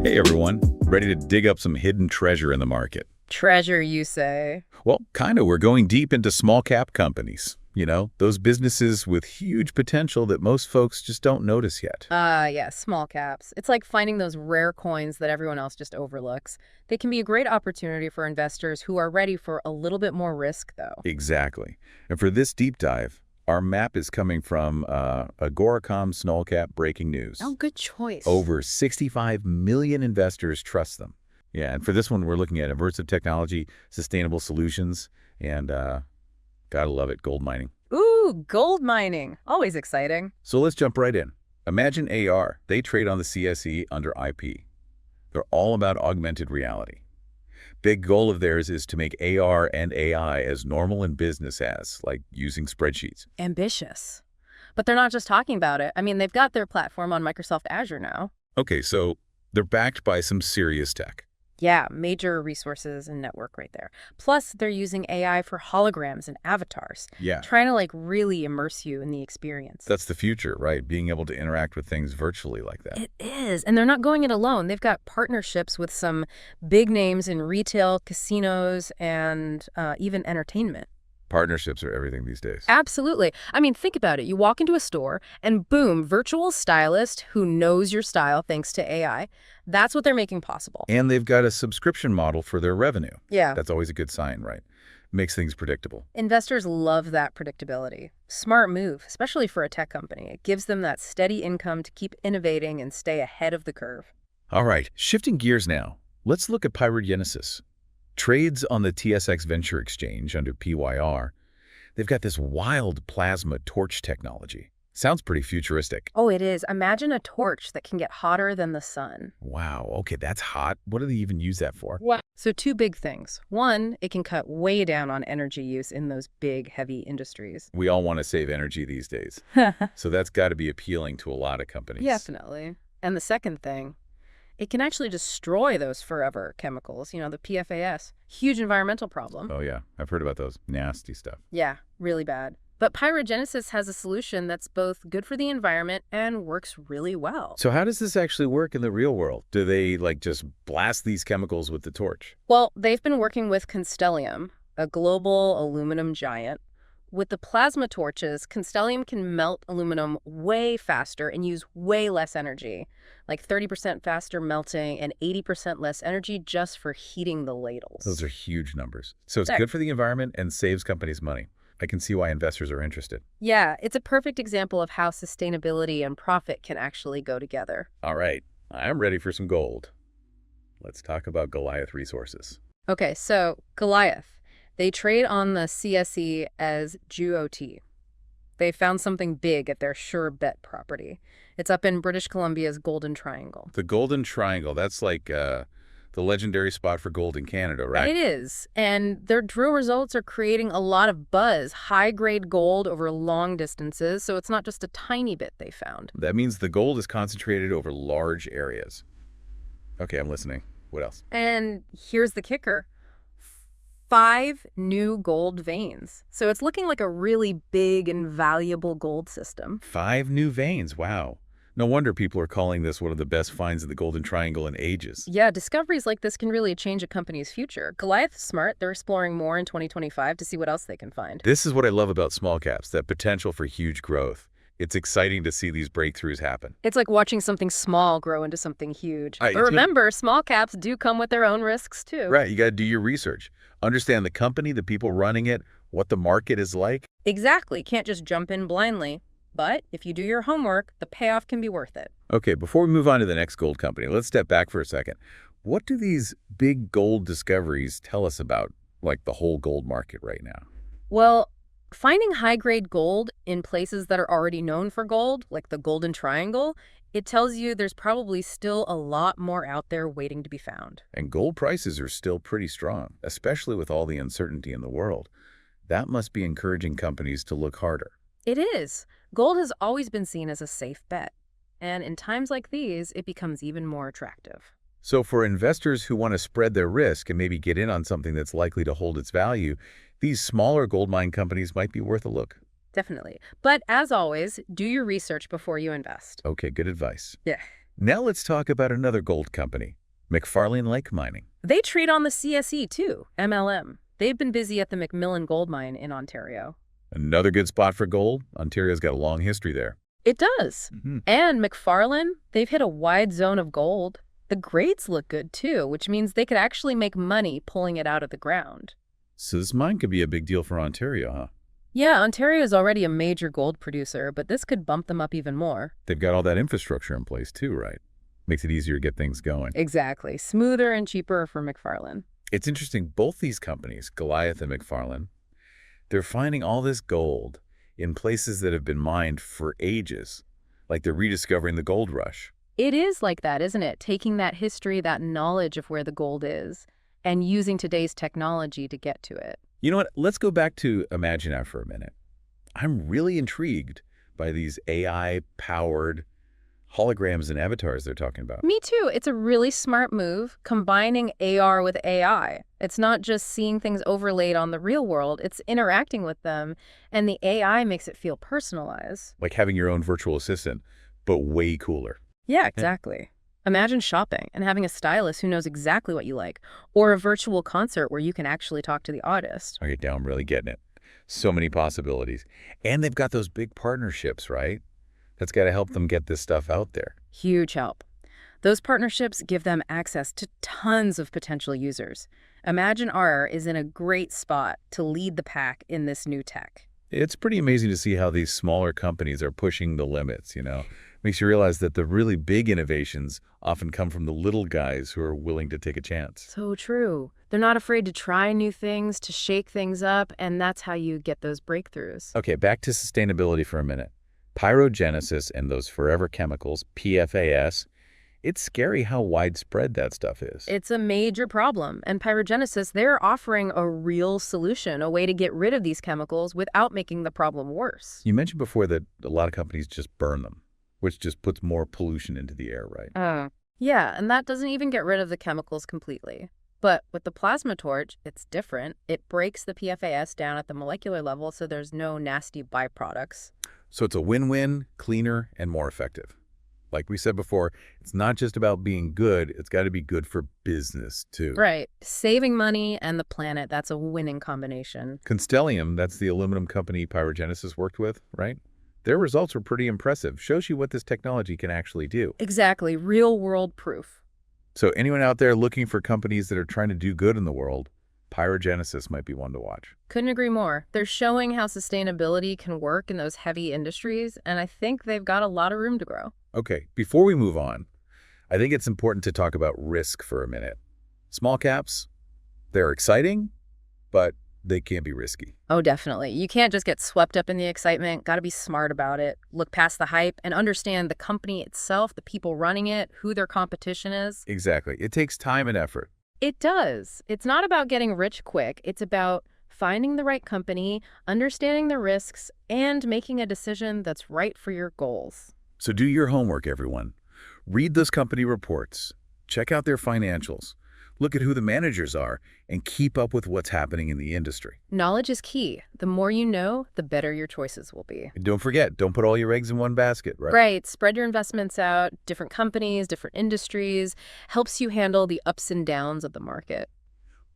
Hey everyone, ready to dig up some hidden treasure in the market? Treasure, you say? Well, kind of. We're going deep into small cap companies. You know, those businesses with huge potential that most folks just don't notice yet. Yeah, small caps. It's like finding those rare coins that everyone else just overlooks. They can be a great opportunity for investors who are ready for a little bit more risk, though. Exactly. And for this deep dive, our map is coming from AGORACOM Small Cap Breaking News. Oh, good choice. Over 65 million investors trust them. Yeah, and for this one, we're looking at immersive technology, sustainable solutions, and gotta love it, gold mining. Ooh, gold mining. Always exciting. So let's jump right in. Imagine AR. They trade on the CSE under IP. They're all about augmented reality. Big goal of theirs is to make AR and AI as normal in business as, like, using spreadsheets. Ambitious. But they're not just talking about it. I mean, they've got their platform on Microsoft Azure now. Okay, so they're backed by some serious tech. Yeah, major resources and network right there. Plus, they're using AI for holograms and avatars. Yeah, Trying to, like, really immerse you in the experience. that's the future, right? Being able to interact with things virtually like that. It is. And they're not going it alone. They've got partnerships with some big names in retail, casinos, and even entertainment. Partnerships are everything these days. Absolutely. I mean, think about it. You walk into a store and boom, virtual stylist who knows your style thanks to AI. That's what they're making possible. And they've got a subscription model for their revenue. Yeah. That's always a good sign, right? Makes things predictable. Investors love that predictability. Smart move, especially for a tech company. It gives them that steady income to keep innovating and stay ahead of the curve. All right, shifting gears now. Let's look at Pyrogenesis. Trades on the TSX Venture Exchange under PYR. They've got this wild plasma torch technology. Sounds pretty futuristic. Oh, it is. Imagine a torch that can get hotter than the sun. Wow, okay, that's hot. What do they even use that for? Wow. So two big things. One, it can cut way down on energy use in those big, heavy industries. We all want to save energy these days. So that's got to be appealing to a lot of companies. Definitely. And the second thing, it can actually destroy those forever chemicals, the PFAS. Huge environmental problem. Oh yeah, I've heard about those. Nasty stuff. Yeah, really bad. But Pyrogenesis has a solution that's both good for the environment and works really well. So how does this actually work in the real world? Do they, like, just blast these chemicals with the torch? Well, they've been working with Constellium, a global aluminum giant. With the plasma torches, Constellium can melt aluminum way faster and use way less energy, like 30% faster melting and 80% less energy just for heating the ladles. Those are huge numbers. So it's good for the environment and saves companies money. I can see why investors are interested. Yeah, it's a perfect example of how sustainability and profit can actually go together. All right, I'm ready for some gold. Let's talk about Goliath Resources. Okay, so Goliath. They trade on the CSE as GOT. They found something big at their Sure Bet property. It's up in British Columbia's Golden Triangle. The Golden Triangle, that's like the legendary spot for gold in Canada, right? It is. And their drill results are creating a lot of buzz, high-grade gold over long distances, so it's not just a tiny bit they found. That means the gold is concentrated over large areas. Okay, I'm listening. What else? And here's the kicker. 5 new gold veins. So it's looking like a really big and valuable gold system. 5 new veins, wow. No wonder people are calling this one of the best finds of the Golden Triangle in ages. Yeah, discoveries like this can really change a company's future. Goliath is smart. They're exploring more in 2025 to see what else they can find. This is what I love about small caps, that potential for huge growth. It's exciting to see these breakthroughs happen. It's like watching something small grow into something huge. But remember, small caps do come with their own risks, too. Right, you got to do your research. Understand the company, the people running it, what the market is like. Exactly. Can't just jump in blindly. But if you do your homework, the payoff can be worth it. Okay, before we move on to the next gold company, let's step back for a second. What do these big gold discoveries tell us about, like, the whole gold market right now? Well, finding high-grade gold in places that are already known for gold, like the Golden Triangle, it tells you there's probably still a lot more out there waiting to be found. And gold prices are still pretty strong, especially with all the uncertainty in the world. That must be encouraging companies to look harder. It is. Gold has always been seen as a safe bet. And in times like these, it becomes even more attractive. So for investors who want to spread their risk and maybe get in on something that's likely to hold its value, these smaller gold mine companies might be worth a look. Definitely. But as always, do your research before you invest. Okay, good advice. Yeah. Now let's talk about another gold company, McFarlane Lake Mining. They trade on the CSE too, MLM. They've been busy at the McMillan Gold Mine in Ontario. Another good spot for gold. Ontario's got a long history there. It does. Mhm. And McFarlane, they've hit a wide zone of gold. The grades look good too, which means they could actually make money pulling it out of the ground. So this mine could be a big deal for Ontario, huh? Yeah, Ontario is already a major gold producer, but this could bump them up even more. They've got all that infrastructure in place too, right? Makes it easier to get things going. Exactly. Smoother and cheaper for McFarlane. It's interesting, both these companies, Goliath and McFarlane, they're finding all this gold in places that have been mined for ages, like they're rediscovering the gold rush. It is like that, isn't it? Taking that history, that knowledge of where the gold is, and using today's technology to get to it. You know what? Let's go back to Imagine for a minute. I'm really intrigued by these AI-powered holograms and avatars they're talking about. Me too. It's a really smart move, combining AR with AI. It's not just seeing things overlaid on the real world, it's interacting with them, and the AI makes it feel personalized. Like having your own virtual assistant, but way cooler. Yeah, exactly. Imagine shopping and having a stylist who knows exactly what you like, or a virtual concert where you can actually talk to the artist. Okay, now I'm really getting it. So many possibilities. And they've got those big partnerships, right? That's got to help them get this stuff out there. Huge help. Those partnerships give them access to tons of potential users. Imagine R is in a great spot to lead the pack in this new tech. It's pretty amazing to see how these smaller companies are pushing the limits, you know? Makes you realize that the really big innovations often come from the little guys who are willing to take a chance. So true. They're not afraid to try new things, to shake things up, and that's how you get those breakthroughs. Okay, back to sustainability for a minute. Pyrogenesis and those forever chemicals, PFAS, it's scary how widespread that stuff is. It's a major problem, and Pyrogenesis, they're offering a real solution, a way to get rid of these chemicals without making the problem worse. You mentioned before that a lot of companies just burn them, which just puts more pollution into the air, right? Yeah, and that doesn't even get rid of the chemicals completely. But with the plasma torch, it's different. It breaks the PFAS down at the molecular level so there's no nasty byproducts. So it's a win-win, cleaner, and more effective. Like we said before, it's not just about being good, it's got to be good for business, too. Right. Saving money and the planet, that's a winning combination. Constellium, that's the aluminum company Pyrogenesis worked with, right? Their results were pretty impressive. Shows you what this technology can actually do. Exactly. Real-world proof. So anyone out there looking for companies that are trying to do good in the world, Pyrogenesis might be one to watch. Couldn't agree more. They're showing how sustainability can work in those heavy industries, and I think they've got a lot of room to grow. Okay, before we move on, I think it's important to talk about risk for a minute. Small caps, they're exciting, but they can be risky. Oh, definitely. You can't just get swept up in the excitement. Got to be smart about it. Look past the hype and understand the company itself, the people running it, who their competition is. Exactly. It takes time and effort. It does. It's not about getting rich quick. It's about finding the right company, understanding the risks, and making a decision that's right for your goals. So do your homework, everyone. Read those company reports. Check out their financials. Look at who the managers are, and keep up with what's happening in the industry. Knowledge is key. The more you know, the better your choices will be. And don't forget, don't put all your eggs in one basket, right? Right. Spread your investments out, different companies, different industries, helps you handle the ups and downs of the market.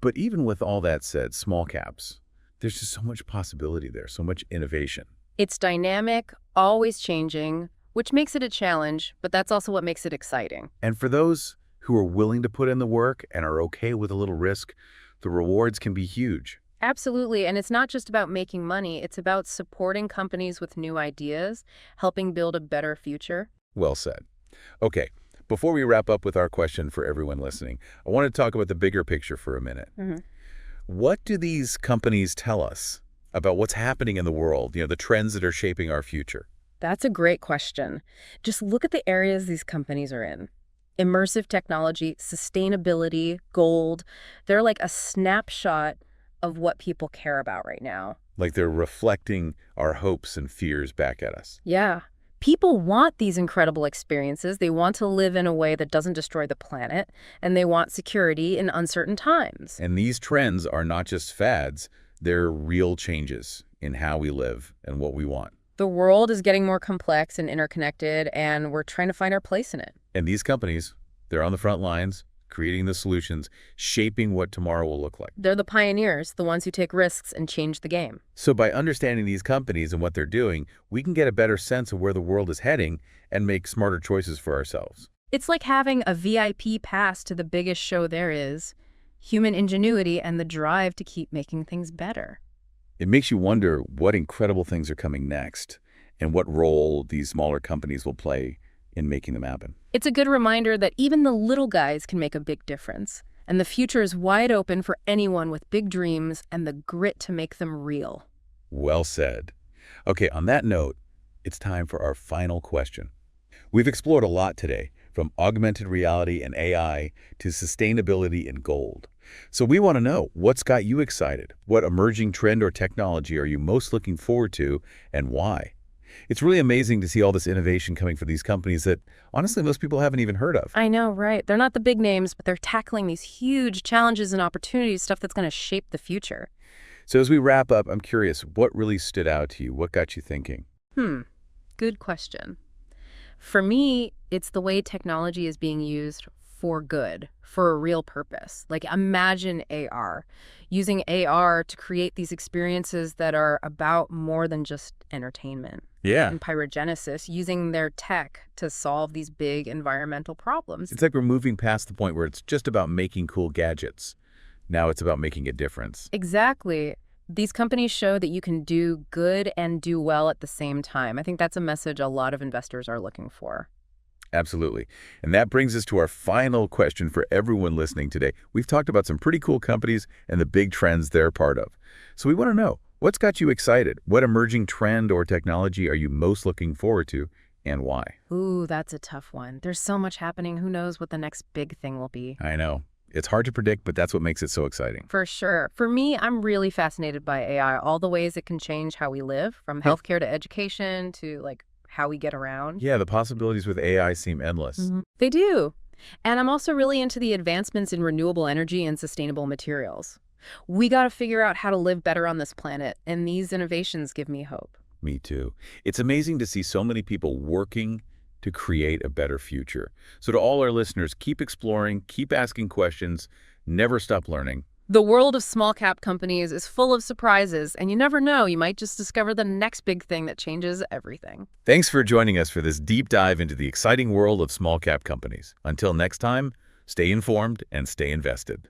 But even with all that said, small caps, there's just so much possibility there, so much innovation. It's dynamic, always changing, which makes it a challenge, but that's also what makes it exciting. And for those who are willing to put in the work and are okay with a little risk, the rewards can be huge. Absolutely. And it's not just about making money. It's about supporting companies with new ideas, helping build a better future. Well said. Okay, before we wrap up with our question for everyone listening, I want to talk about the bigger picture for a minute. What do these companies tell us about what's happening in the world, the trends that are shaping our future? That's a great question. Just look at the areas these companies are in. Immersive technology, sustainability, gold. They're like a snapshot of what people care about right now. Like they're reflecting our hopes and fears back at us. Yeah. People want these incredible experiences. They want to live in a way that doesn't destroy the planet, and they want security in uncertain times. And these trends are not just fads, they're real changes in how we live and what we want. The world is getting more complex and interconnected, and we're trying to find our place in it. And these companies, they're on the front lines, creating the solutions, shaping what tomorrow will look like. They're the pioneers, the ones who take risks and change the game. So by understanding these companies and what they're doing, we can get a better sense of where the world is heading and make smarter choices for ourselves. It's like having a VIP pass to the biggest show there is, human ingenuity and the drive to keep making things better. It makes you wonder what incredible things are coming next and what role these smaller companies will play in making them happen. It's a good reminder that even the little guys can make a big difference, and the future is wide open for anyone with big dreams and the grit to make them real. Well said. Okay, on that note, it's time for our final question. We've explored a lot today, from augmented reality and AI to sustainability and gold. So we want to know, what's got you excited? What emerging trend or technology are you most looking forward to, and why? It's really amazing to see all this innovation coming from these companies that, honestly, most people haven't even heard of. I know, right? They're not the big names, but they're tackling these huge challenges and opportunities, stuff that's going to shape the future. So as we wrap up, I'm curious, what really stood out to you? What got you thinking? Good question. For me, it's the way technology is being used for good, for a real purpose. Like, imagine AR. Using AR to create these experiences that are about more than just entertainment. Yeah. And pyrogenesis, using their tech to solve these big environmental problems. It's like we're moving past the point where it's just about making cool gadgets. Now it's about making a difference. Exactly. These companies show that you can do good and do well at the same time. I think that's a message a lot of investors are looking for. Absolutely. And that brings us to our final question for everyone listening today. We've talked about some pretty cool companies and the big trends they're part of. So we want to know, what's got you excited? What emerging trend or technology are you most looking forward to, and why? Ooh, that's a tough one. There's so much happening. Who knows what the next big thing will be? I know. It's hard to predict, but that's what makes it so exciting. For sure. For me, I'm really fascinated by AI, all the ways it can change how we live, from healthcare to education to how we get around. Yeah, the possibilities with AI seem endless. They do. And I'm also really into the advancements in renewable energy and sustainable materials. We got to figure out how to live better on this planet, and these innovations give me hope. Me too. It's amazing to see so many people working to create a better future. So to all our listeners, keep exploring, keep asking questions, never stop learning. The world of small cap companies is full of surprises, and you never know, you might just discover the next big thing that changes everything. Thanks for joining us for this deep dive into the exciting world of small cap companies. Until next time, stay informed and stay invested.